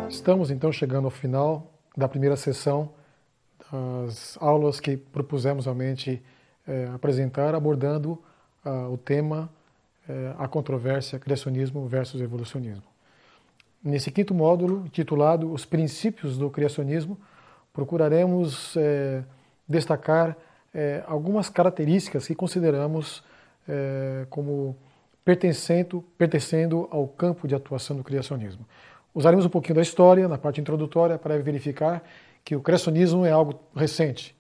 Estamos então chegando ao final da primeira sessão das aulas que propusemos realmente apresentar, abordando o tema a controvérsia criacionismo versus evolucionismo. Nesse quinto módulo, intitulado Os Princípios do Criacionismo, procuraremos destacar algumas características que consideramos como pertencendo ao campo de atuação do criacionismo. Usaremos um pouquinho da história, na parte introdutória, para verificar que o criacionismo é algo recente.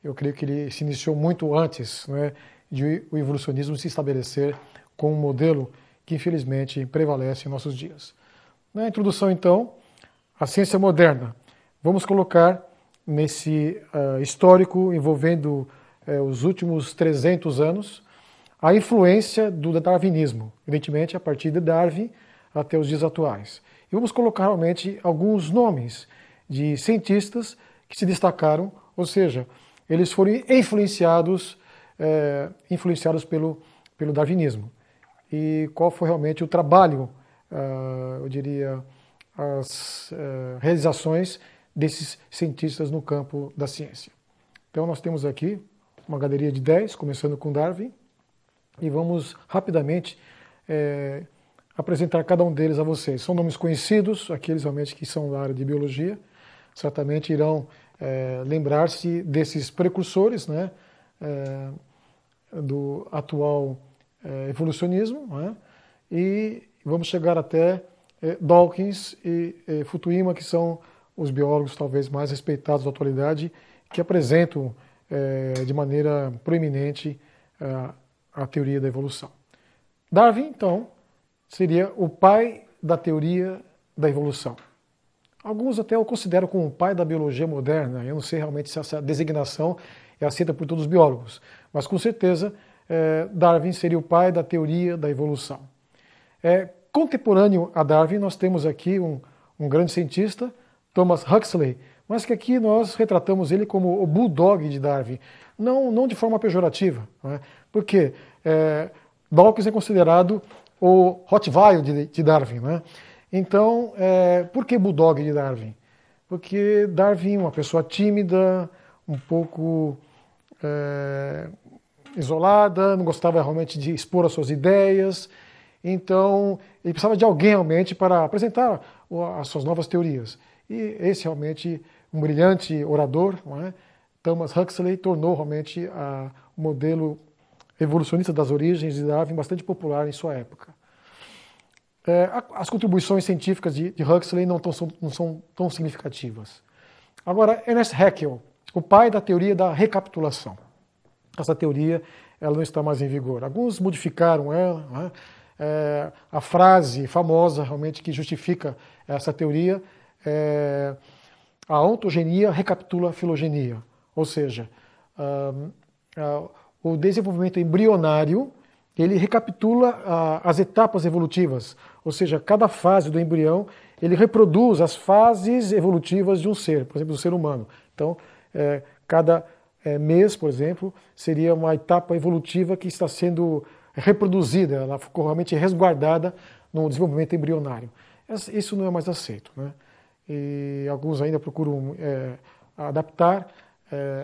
Eu creio que ele se iniciou muito antes, né, de o evolucionismo se estabelecer como um modelo que, infelizmente, prevalece em nossos dias. Na introdução, então, a ciência moderna. Vamos colocar nesse histórico envolvendo os últimos 300 anos a influência do darwinismo, evidentemente a partir de Darwin até os dias atuais. E vamos colocar realmente alguns nomes de cientistas que se destacaram, ou seja, eles foram influenciados pelo darwinismo. E qual foi realmente o trabalho, eu diria, as realizações desses cientistas no campo da ciência. Então nós temos aqui uma galeria de 10, começando com Darwin, e vamos rapidamente apresentar cada um deles a vocês. São nomes conhecidos, aqueles realmente que são da área de biologia, certamente irão lembrar-se desses precursores, né, do atual evolucionismo, né, e vamos chegar até Dawkins e Fukuyama, que são os biólogos talvez mais respeitados da atualidade, que apresentam de maneira proeminente a teoria da evolução. Darwin, então, seria o pai da teoria da evolução. Alguns até o consideram como o pai da biologia moderna. Eu não sei realmente se essa designação é aceita por todos os biólogos, mas com certeza Darwin seria o pai da teoria da evolução. Contemporâneo a Darwin, nós temos aqui um grande cientista, Thomas Huxley, mas que aqui nós retratamos ele como o bulldog de Darwin, não de forma pejorativa, né? Porque Dawkins é considerado o Rottweiler de Darwin, né? Então, por que bulldog de Darwin? Porque Darwin, uma pessoa tímida, um pouco isolada, não gostava realmente de expor as suas ideias, então ele precisava de alguém realmente para apresentar as suas novas teorias. E esse realmente, um brilhante orador, não é? Thomas Huxley, tornou realmente o modelo evolucionista das origens de Darwin bastante popular em sua época. As contribuições científicas de Huxley não são tão significativas. Agora, Ernest Haeckel, o pai da teoria da recapitulação. Essa teoria ela não está mais em vigor. Alguns modificaram ela, né? A frase famosa realmente que justifica essa teoria é: a ontogenia recapitula a filogenia, ou seja, o desenvolvimento embrionário ele recapitula as etapas evolutivas, ou seja, cada fase do embrião ele reproduz as fases evolutivas de um ser, por exemplo, do ser humano. Então, cada mês, por exemplo, seria uma etapa evolutiva que está sendo reproduzida, ela ficou realmente resguardada no desenvolvimento embrionário. Isso não é mais aceito, né? E alguns ainda procuram adaptar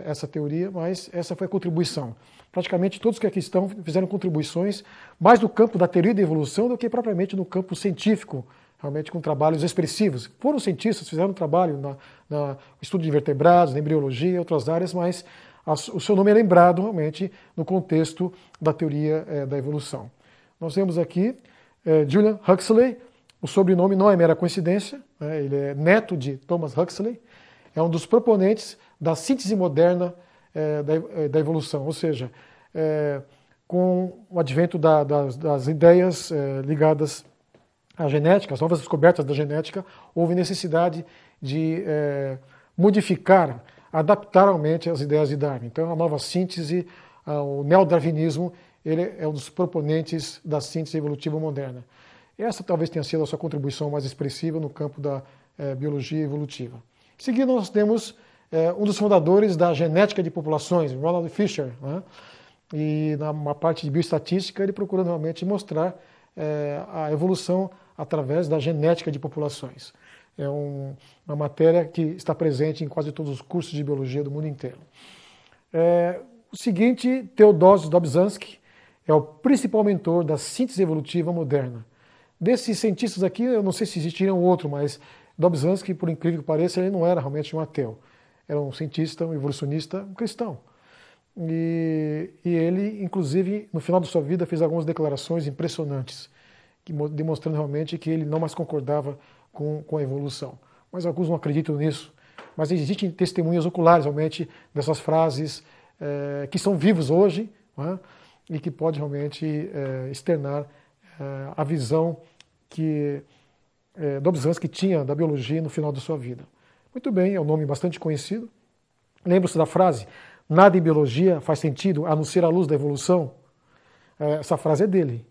essa teoria, mas essa foi a contribuição. Praticamente todos que aqui estão fizeram contribuições mais no campo da teoria da evolução do que propriamente no campo científico, realmente com trabalhos expressivos. Foram cientistas, fizeram trabalho no estudo de invertebrados, na embriologia e outras áreas, mas o seu nome é lembrado realmente no contexto da teoria da evolução. Nós temos aqui Julian Huxley, o sobrenome não é mera coincidência, né? Ele é neto de Thomas Huxley, é um dos proponentes da síntese moderna da evolução, ou seja, com o advento das ideias ligadas à genética, as novas descobertas da genética, houve necessidade de modificar, adaptar realmente as ideias de Darwin. Então, a nova síntese, o neodarwinismo, ele é um dos proponentes da síntese evolutiva moderna. Essa talvez tenha sido a sua contribuição mais expressiva no campo da biologia evolutiva. Em seguida, nós temos um dos fundadores da genética de populações, Ronald Fisher, né? E na parte de bioestatística, ele procurando realmente mostrar a evolução através da genética de populações. É uma matéria que está presente em quase todos os cursos de biologia do mundo inteiro. O seguinte, Teodósio Dobzhansky é o principal mentor da síntese evolutiva moderna. Desses cientistas aqui, eu não sei se existiriam outro, mas Dobzhansky, por incrível que pareça, ele não era realmente um ateu. Era um cientista, um evolucionista, um cristão. E ele, inclusive, no final da sua vida, fez algumas declarações impressionantes, demonstrando realmente que ele não mais concordava com a evolução. Mas alguns não acreditam nisso. Mas existem testemunhas oculares, realmente, dessas frases que são vivos hoje, né, e que pode realmente externar a visão que Dobzhansky tinha da biologia no final da sua vida. Muito bem, é um nome bastante conhecido. Lembra-se da frase, nada em biologia faz sentido a não ser a luz da evolução? Essa frase é dele,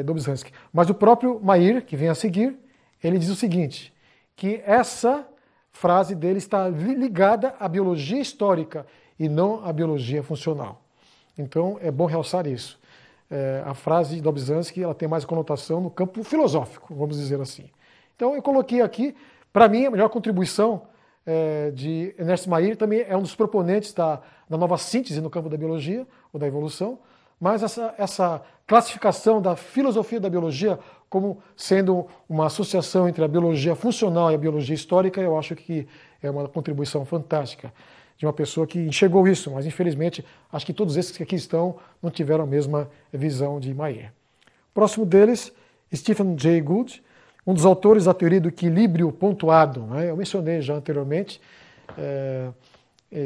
Dobzhansky. Mas o próprio Mayr, que vem a seguir, ele diz o seguinte, que essa frase dele está ligada à biologia histórica e não à biologia funcional. Então é bom realçar isso. A frase de Dobzhansky ela tem mais conotação no campo filosófico, vamos dizer assim. Então eu coloquei aqui, para mim, a melhor contribuição de Ernest Mayr, também é um dos proponentes da nova síntese no campo da biologia, ou da evolução, mas essa classificação da filosofia da biologia como sendo uma associação entre a biologia funcional e a biologia histórica, eu acho que é uma contribuição fantástica de uma pessoa que enxergou isso, mas infelizmente acho que todos esses que aqui estão não tiveram a mesma visão de Mayr. Próximo deles, Stephen Jay Gould, um dos autores da teoria do equilíbrio pontuado, né? Eu mencionei já anteriormente,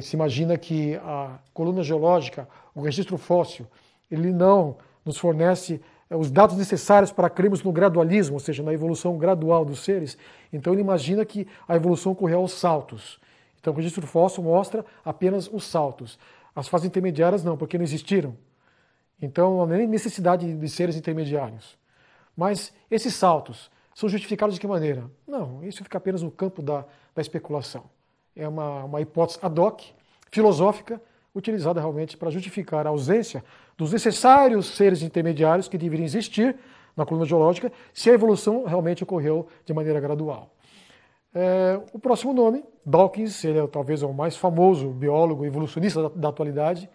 se imagina que a coluna geológica, o registro fóssil, ele não nos fornece os dados necessários para crermos no gradualismo, ou seja, na evolução gradual dos seres. Então ele imagina que a evolução ocorreu aos saltos. Então o registro fóssil mostra apenas os saltos. As fases intermediárias não, porque não existiram. Então não há nem necessidade de seres intermediários. Mas esses saltos são justificados de que maneira? Não, isso fica apenas no campo da especulação. É uma hipótese ad hoc, filosófica, utilizada realmente para justificar a ausência dos necessários seres intermediários que deveriam existir na coluna geológica se a evolução realmente ocorreu de maneira gradual. O próximo nome, Dawkins, ele é talvez o mais famoso biólogo evolucionista da atualidade.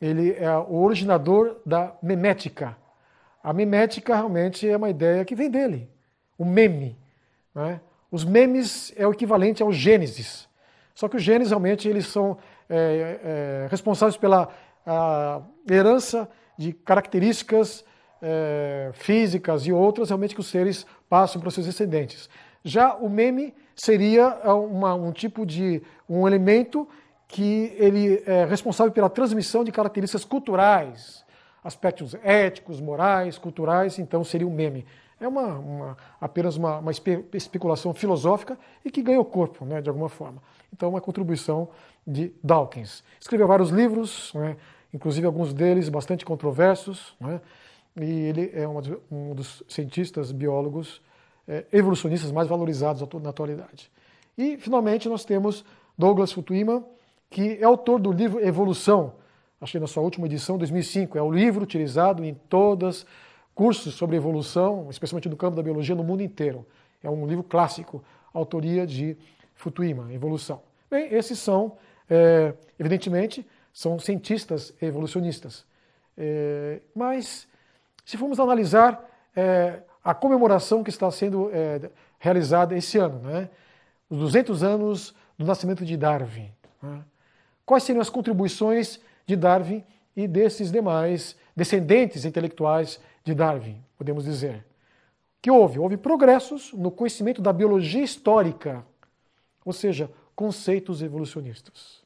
Ele é o originador da memética. A memética realmente é uma ideia que vem dele, o meme, né? Os memes é o equivalente ao Gênesis. Só que os genes realmente eles são responsáveis pela herança de características físicas e outras realmente que os seres passam para os seus descendentes. Já o meme seria um tipo de um elemento que ele é responsável pela transmissão de características culturais, aspectos éticos, morais, culturais, então seria um meme. É apenas uma especulação filosófica e que ganha o corpo, né, de alguma forma. Então, uma contribuição de Dawkins. Escreveu vários livros, né, inclusive alguns deles bastante controversos, né, e ele é um dos cientistas, biólogos, evolucionistas mais valorizados na atualidade. E, finalmente, nós temos Douglas Futuyma, que é autor do livro Evolução, achei na sua última edição, 2005. É o livro utilizado em todos cursos sobre evolução, especialmente no campo da biologia, no mundo inteiro. É um livro clássico, autoria de Futuyma, Evolução. Bem, esses são, evidentemente, são cientistas evolucionistas. Mas, se formos analisar a comemoração que está sendo realizada esse ano, né? Os 200 anos do nascimento de Darwin. Né? Quais seriam as contribuições de Darwin e desses demais descendentes intelectuais de Darwin, podemos dizer? Que houve progressos no conhecimento da biologia histórica, ou seja, conceitos evolucionistas.